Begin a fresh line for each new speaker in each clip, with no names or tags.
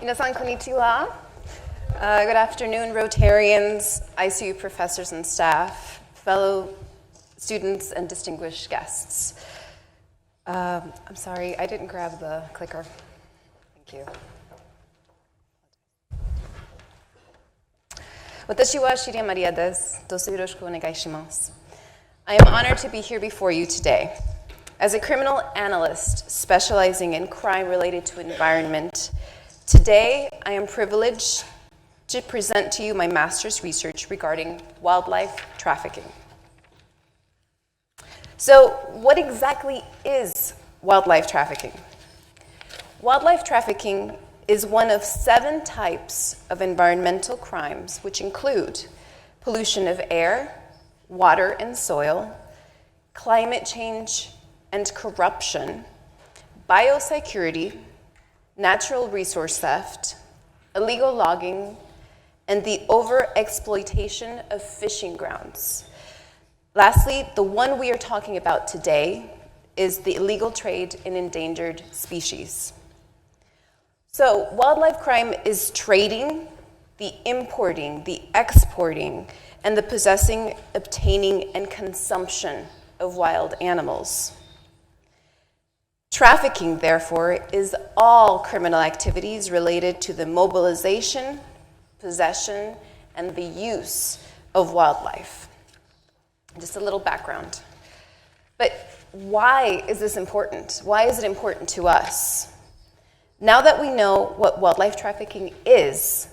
Minasan konnichiwa. Good afternoon, Rotarians, ICU professors and staff, fellow students and distinguished guests. I'm sorry, I didn't grab the clicker. Thank you. Watashi wa Cilia Maria desu. Dosu yoroshiku onegai shimasu. I am honored to be here before you today. As a criminal analyst specializing in crime related to environment, today I am privileged to present to you my master's research regarding wildlife trafficking. So, what exactly is wildlife trafficking? Wildlife trafficking is one of 7 types of environmental crimes, which include pollution of air, water and soil, climate change and corruption, biosecurity, natural resource theft, illegal logging, and the overexploitation of fishing grounds. Lastly, the one we are talking about today is the illegal trade in endangered species. So, wildlife crime is trading, the importing, the exporting, and the possessing, obtaining, and consumption of wild animals. Trafficking, therefore, is all criminal activities related to the mobilization, possession, and the use of wildlife. Just a little background. But why is this important? Why is it important to us? Now that we know what wildlife trafficking is,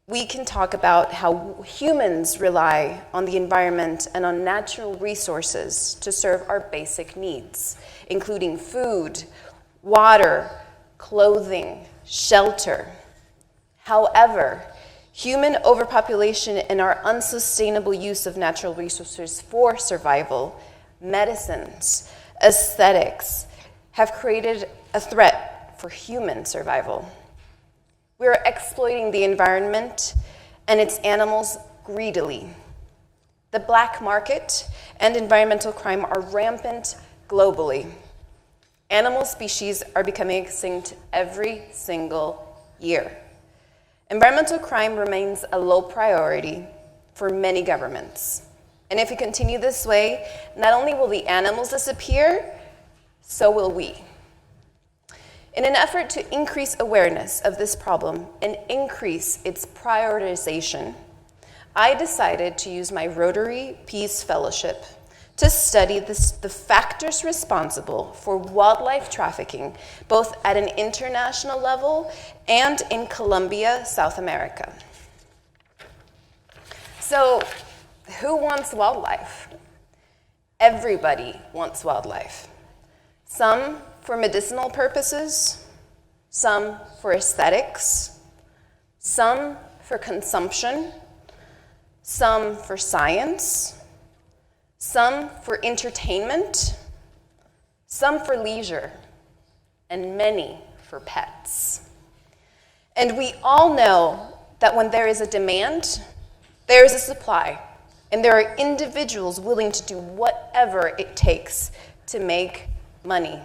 we can talk about how humans rely on the environment and on natural resources to serve our basic needs, including food, water, clothing, shelter. However, human overpopulation and our unsustainable use of natural resources for survival, medicines, aesthetics, have created a threat for human survival. We are exploiting the environment and its animals greedily. The black market and environmental crime are rampant globally. Animal species are becoming extinct every single year. Environmental crime remains a low priority for many governments. And if we continue this way, not only will the animals disappear, so will we. In an effort to increase awareness of this problem and increase its prioritization, I decided to use my Rotary Peace Fellowship to study the factors responsible for wildlife trafficking, both at an international level and in Colombia, South America. So, who wants wildlife? Everybody wants wildlife. Some for medicinal purposes, some for aesthetics, some for consumption, some for science, some for entertainment, some for leisure, and many for pets. And we all know that when there is a demand, there is a supply, and there are individuals willing to do whatever it takes to make money.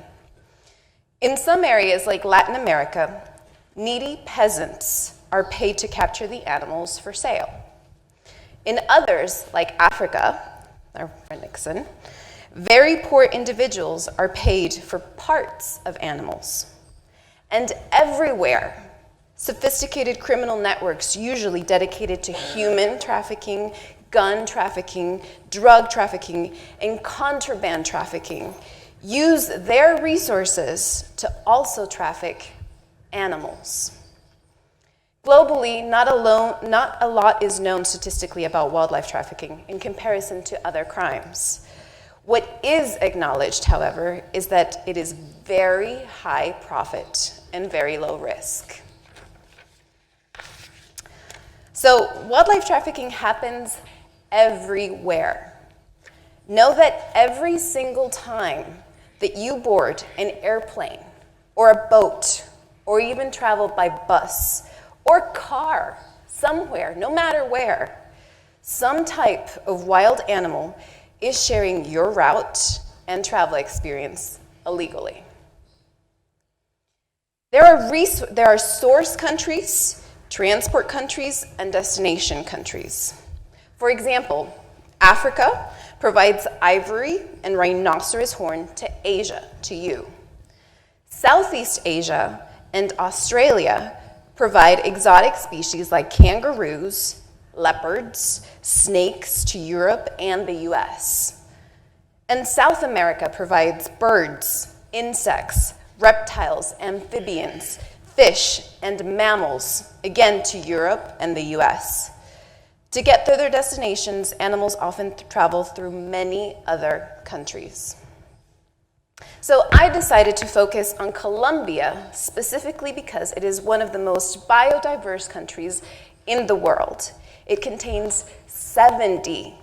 In some areas like Latin America, needy peasants are paid to capture the animals for sale. In others, like Africa, our friend Nixon, very poor individuals are paid for parts of animals. And everywhere, sophisticated criminal networks, usually dedicated to human trafficking, gun trafficking, drug trafficking, and contraband trafficking, use their resources to also traffic animals. Globally, not a lot is known statistically about wildlife trafficking in comparison to other crimes. What is acknowledged, however, is that it is very high profit and very low risk. So, wildlife trafficking happens everywhere. Know that every single time that you board an airplane or a boat or even travel by bus or car somewhere, no matter where, some type of wild animal is sharing your route and travel experience illegally. There are source countries, transport countries, and destination countries. For example, Africa provides ivory and rhinoceros horn to Asia, to you. Southeast Asia and Australia provide exotic species like kangaroos, leopards, snakes to Europe and the US. And South America provides birds, insects, reptiles, amphibians, fish, and mammals, again to Europe and the US. To get to their destinations, animals often travel through many other countries. So I decided to focus on Colombia specifically because it is one of the most biodiverse countries in the world. It contains 70%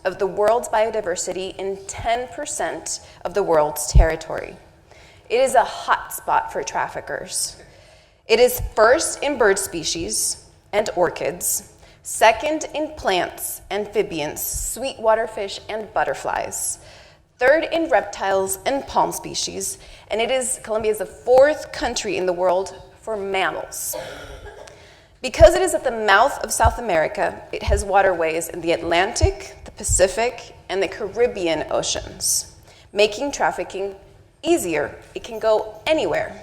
of the world's biodiversity in 10% of the world's territory. It is a hotspot for traffickers. It is first in bird species and orchids, second in plants, amphibians, sweetwater fish, and butterflies, third in reptiles and palm species, and Colombia is the fourth country in the world for mammals. Because it is at the mouth of South America, it has waterways in the Atlantic, the Pacific, and the Caribbean oceans, making trafficking easier. It can go anywhere.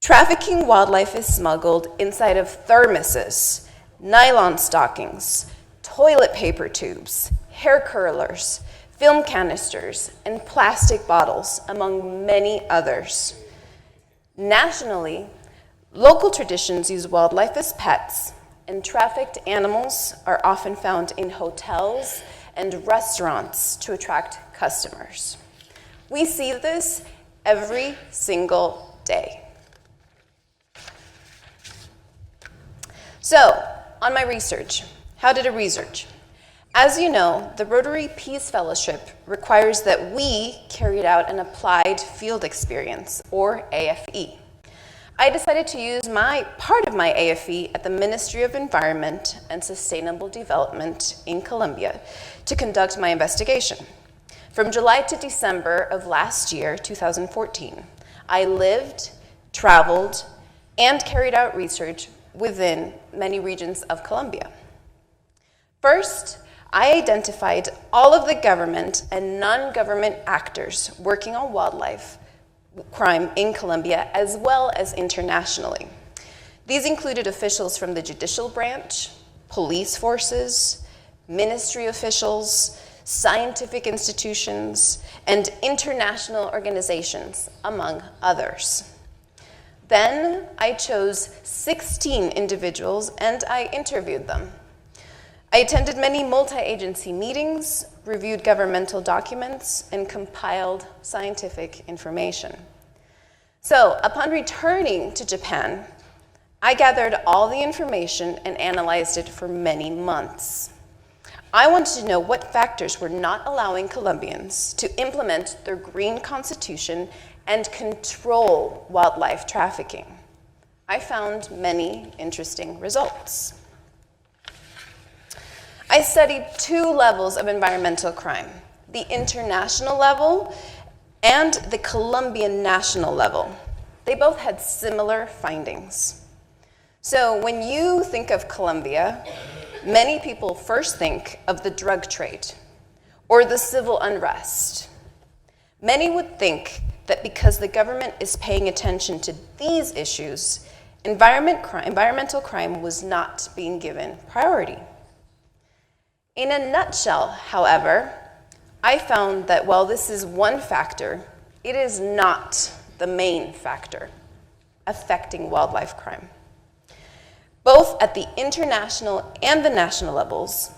Trafficking wildlife is smuggled inside of thermoses, nylon stockings, toilet paper tubes, hair curlers, film canisters, and plastic bottles, among many others. Nationally, local traditions use wildlife as pets, and trafficked animals are often found in hotels and restaurants to attract customers. We see this every single day. So, on my research, how did I research? As you know, the Rotary Peace Fellowship requires that we carried out an applied field experience, or AFE. I decided to use part of my AFE at the Ministry of Environment and Sustainable Development in Colombia to conduct my investigation. From July to December of last year, 2014, I lived, traveled, and carried out research within many regions of Colombia. First, I identified all of the government and non-government actors working on wildlife crime in Colombia as well as internationally. These included officials from the judicial branch, police forces, ministry officials, scientific institutions, and international organizations, among others. Then I chose 16 individuals and I interviewed them. I attended many multi-agency meetings, reviewed governmental documents, and compiled scientific information. So, upon returning to Japan, I gathered all the information and analyzed it for many months. I wanted to know what factors were not allowing Colombians to implement their green constitution and control wildlife trafficking. I found many interesting results. I studied two levels of environmental crime, the international level and the Colombian national level. They both had similar findings. So when you think of Colombia, many people first think of the drug trade or the civil unrest. Many would think that because the government is paying attention to these issues, environmental crime was not being given priority. In a nutshell, however, I found that while this is one factor, it is not the main factor affecting wildlife crime. Both at the international and the national levels,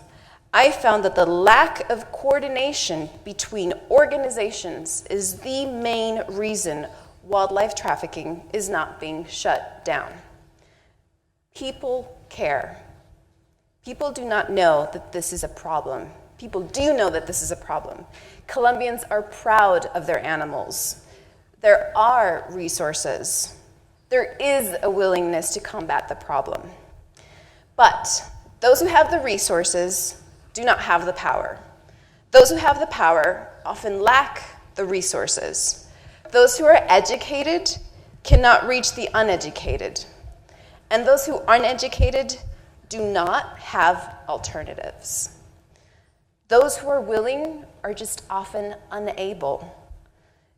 I found that the lack of coordination between organizations is the main reason wildlife trafficking is not being shut down. People care. People do not know that this is a problem. People do know that this is a problem. Colombians are proud of their animals. There are resources. There is a willingness to combat the problem. But those who have the resources do not have the power. Those who have the power often lack the resources. those who are educated cannot reach the uneducated, and those who aren't educated do not have alternatives. Those who are willing are just often unable,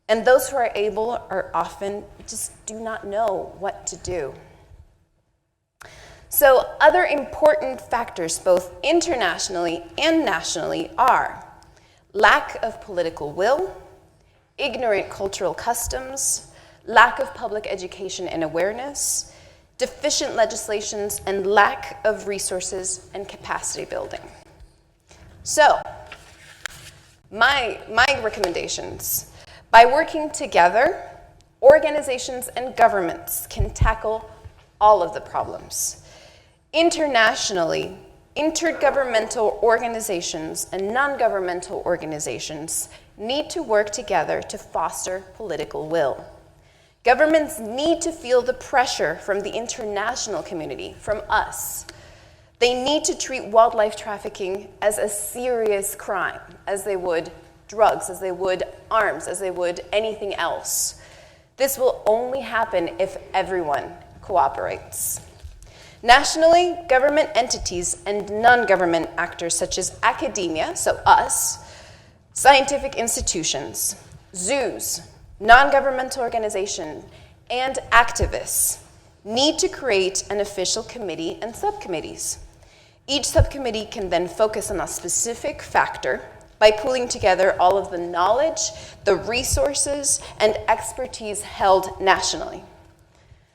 and those who are able are often just do not know what to do. So other important factors, both internationally and nationally, are lack of political will, ignorant cultural customs, lack of public education and awareness, deficient legislations, and lack of resources and capacity building. So, my recommendations. By working together, organizations and governments can tackle all of the problems. Internationally, intergovernmental organizations and non-governmental organizations need to work together to foster political will. Governments need to feel the pressure from the international community, from us. They need to treat wildlife trafficking as a serious crime, as they would drugs, as they would arms, as they would anything else. This will only happen if everyone cooperates. Nationally, government entities and non-government actors such as academia, so us, scientific institutions, zoos, non-governmental organizations, and activists need to create an official committee and subcommittees. Each subcommittee can then focus on a specific factor by pooling together all of the knowledge, the resources, and expertise held nationally.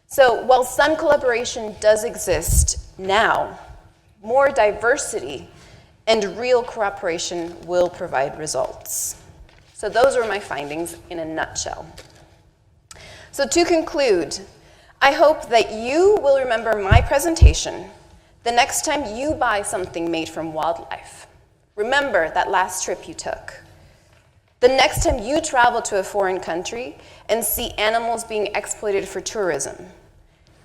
So while some collaboration does exist now, more diversity and real cooperation will provide results. So those are my findings in a nutshell. So to conclude, I hope that you will remember my presentation the next time you buy something made from wildlife. Remember that last trip you took. The next time you travel to a foreign country and see animals being exploited for tourism,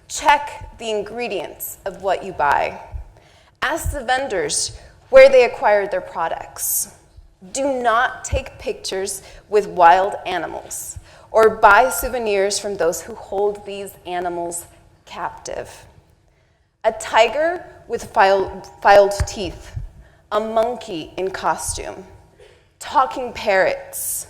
check the ingredients of what you buy. Ask the vendors where they acquired their products. Do not take pictures with wild animals or buy souvenirs from those who hold these animals captive. A tiger with filed teeth, a monkey in costume, talking parrots,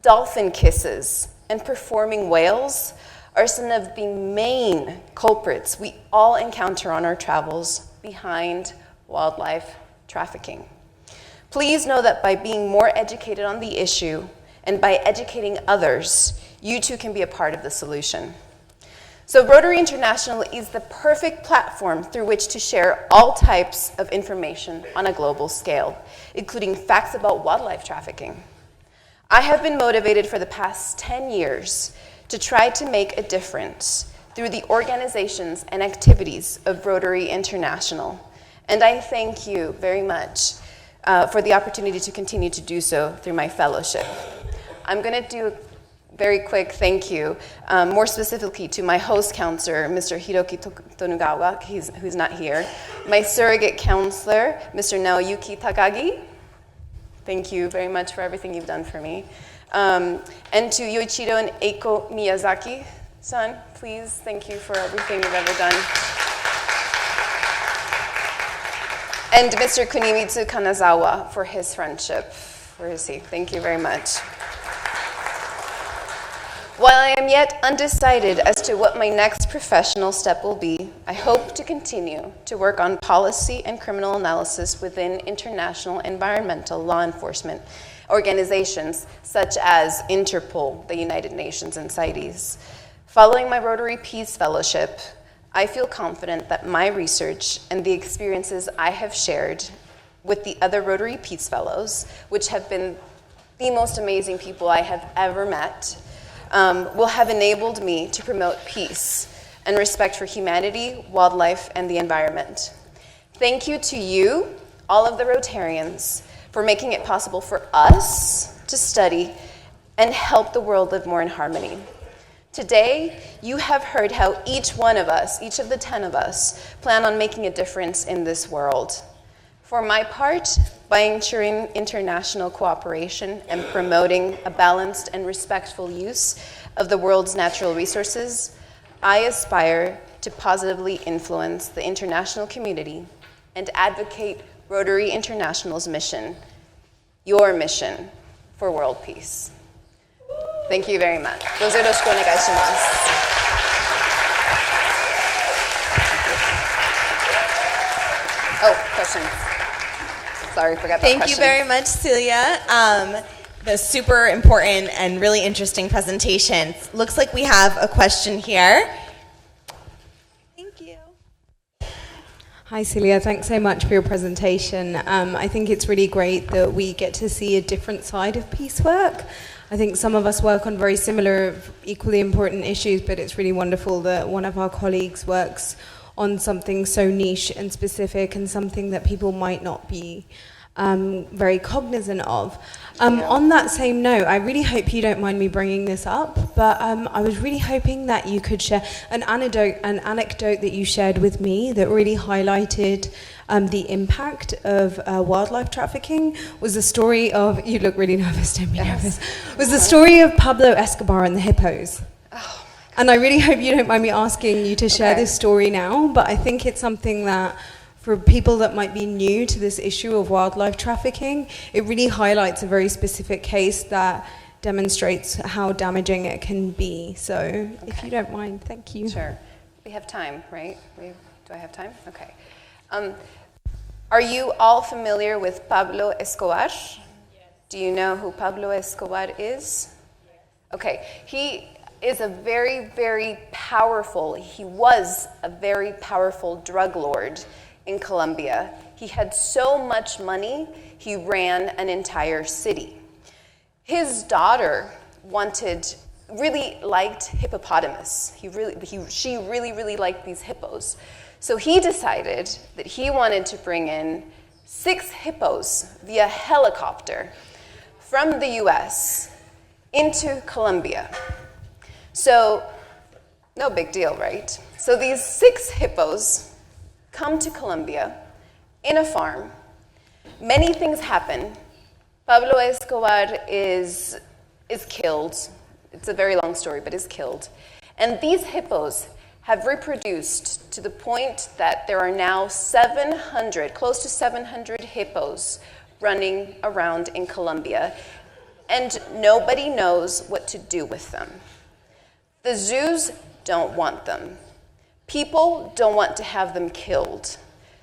dolphin kisses, and performing whales are some of the main culprits we all encounter on our travels behind wildlife trafficking. Please know that by being more educated on the issue and by educating others, you too can be a part of the solution. So Rotary International is the perfect platform through which to share all types of information on a global scale, including facts about wildlife trafficking. I have been motivated for the past 10 years to try to make a difference through the organizations and activities of Rotary International. And I thank you very much for the opportunity to continue to do so through my fellowship. I'm going to do a very quick thank you, more specifically to my host counselor, Mr. Hiroki Tonugawa, who's not here, my surrogate counselor, Mr. Naoyuki Takagi. Thank you very much for everything you've done for me. And to Yoichiro and Eiko Miyazaki-san, please, thank you for everything you've ever done. And Mr. Kunimitsu Kanazawa for his friendship. Where is he? Thank you very much. While I am yet undecided as to what my next professional step will be, I hope to continue to work on policy and criminal analysis within international environmental law enforcement organizations such as Interpol, the United Nations, and CITES. Following my Rotary Peace Fellowship, I feel confident that my research and the experiences I have shared with the other Rotary Peace Fellows, which have been the most amazing people I have ever met, will have enabled me to promote peace and respect for humanity, wildlife, and the environment. Thank you to you, all of the Rotarians, for making it possible for us to study and help the world live more in harmony. Today, you have heard how each one of us, each of the 10 of us, plan on making a difference in this world. For my part, by ensuring international cooperation and promoting a balanced and respectful use of the world's natural resources, I aspire to positively influence the international community and advocate Rotary International's mission, your mission, for world peace. Thank you very much. どうぞよろしくお願いします。Oh, questions. Sorry, forgot that question.
Thank you very much, Cilia. The super important and really interesting presentation. Looks like we have a question here. Thank you.
Hi Cilia, thanks so much for your presentation. I think it's really great that we get to see a different side of peace work. I think some of us work on very similar, equally important issues, but it's really wonderful that one of our colleagues works on something so niche and specific and something that people might not be very cognizant of. On that same note, I really hope you don't mind me bringing this up, but I was really hoping that you could share an anecdote that you shared with me that really highlighted the impact of wildlife trafficking. Was the story of, you look really nervous, don't be nervous, was the story of Pablo Escobar and the hippos. And I really hope you don't mind me asking you to share this story now, but I think it's something that, for people that might be new to this issue of wildlife trafficking, it really highlights a very specific case that demonstrates how damaging it can be. So if you don't mind, thank you.
Sure. We have time, right? Do I have time? Okay. Are you all familiar with Pablo Escobar? Yes. Do you know who Pablo Escobar is? Yes. Okay. He was a very powerful drug lord in Colombia. He had so much money, he ran an entire city. His daughter really liked hippopotamus. She really liked these hippos. So he decided that he wanted to bring in 6 hippos via helicopter from the US into Colombia. So, no big deal, right? So these 6 hippos come to Colombia in a farm. Many things happen. Pablo Escobar is killed. It's a very long story, but is killed. And these hippos have reproduced to the point that there are now close to 700 hippos running around in Colombia, and nobody knows what to do with them. The zoos don't want them. People don't want to have them killed.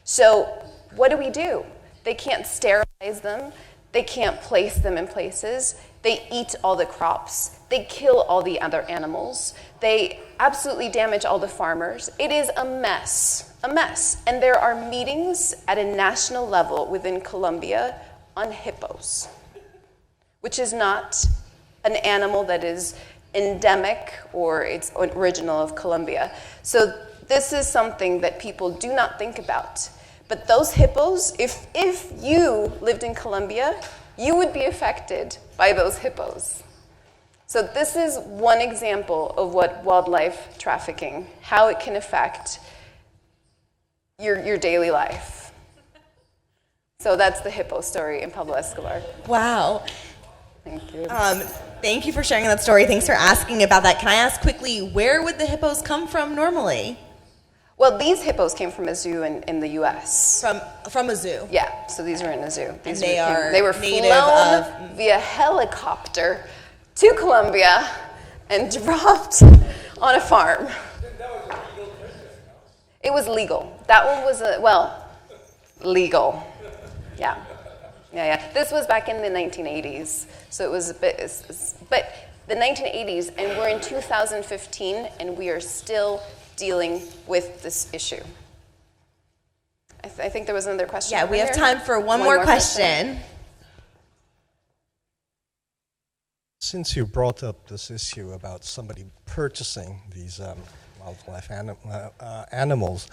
So what do? They can't sterilize them. They can't place them in places. They eat all the crops. They kill all the other animals. They absolutely damage all the farmers. It is a mess. And there are meetings at a national level within Colombia on hippos, which is not an animal that is endemic or it's original of Colombia. So this is something that people do not think about. But those hippos, if you lived in Colombia, you would be affected by those hippos. So this is one example of what wildlife trafficking, how it can affect your daily life. So that's the hippo story in Pablo Escobar.
Wow.
Thank you.
Thank you for sharing that story. Thanks for asking about that. Can I ask quickly, where would the hippos come from normally?
Well, these hippos came from a zoo in the U.S.
From a zoo?
Yeah, so these were in a zoo.
They were
flown via helicopter to Colombia and dropped on a farm. It was legal. That one was, legal. Yeah. This was back in the 1980s, so it was a bit, but the 1980s, and we're in 2015, and we are still dealing with this issue. I think there was another question.
Yeah, we have time for one more question.
Since you brought up this issue about somebody purchasing these wildlife animals,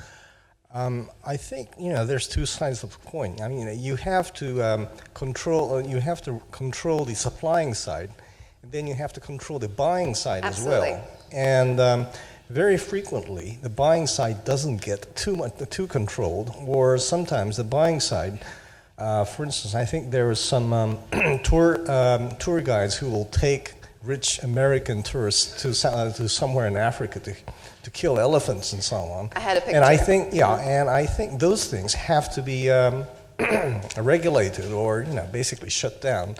I think there's 2 sides of the coin. I mean, you have to control the supplying side, and then you have to control the buying side as well. And very frequently, the buying side doesn't get too controlled, or sometimes the buying side For instance, I think there are some tour guides who will take rich American tourists to somewhere in Africa to kill elephants and so on.
I had a picture.
And I think, and I think those things have to be regulated or, basically shut down.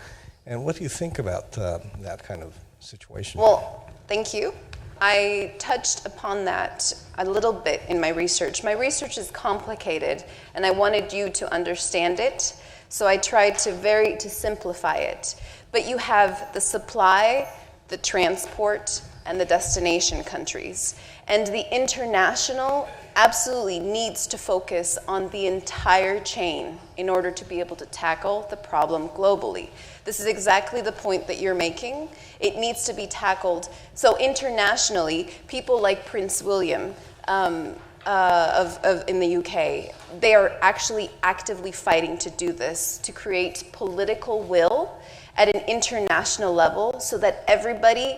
And what do you think about that kind of situation?
Well, thank you. I touched upon that a little bit in my research. My research is complicated, and I wanted you to understand it, so I tried to simplify it. But you have the supply, the transport, and the destination countries. And the international absolutely needs to focus on the entire chain in order to be able to tackle the problem globally. This is exactly the point that you're making. It needs to be tackled. So internationally, people like Prince William in the UK, they are actually actively fighting to do this, to create political will at an international level so that everybody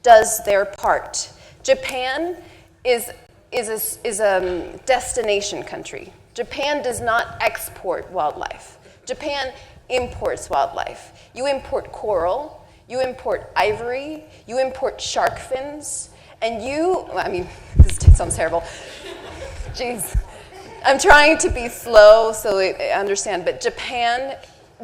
does their part. Japan is a destination country. Japan does not export wildlife. Japan imports wildlife. You import coral, you import ivory, you import shark fins, and this sounds terrible. Jeez. I'm trying to be slow so I understand, but Japan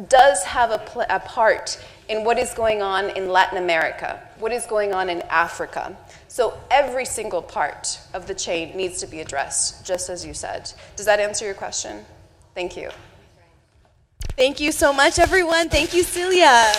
does have a part in what is going on in Latin America, what is going on in Africa. So every single part of the chain needs to be addressed, just as you said. Does that answer your question? Thank you.
Thank you so much, everyone. Thank you, Cilia.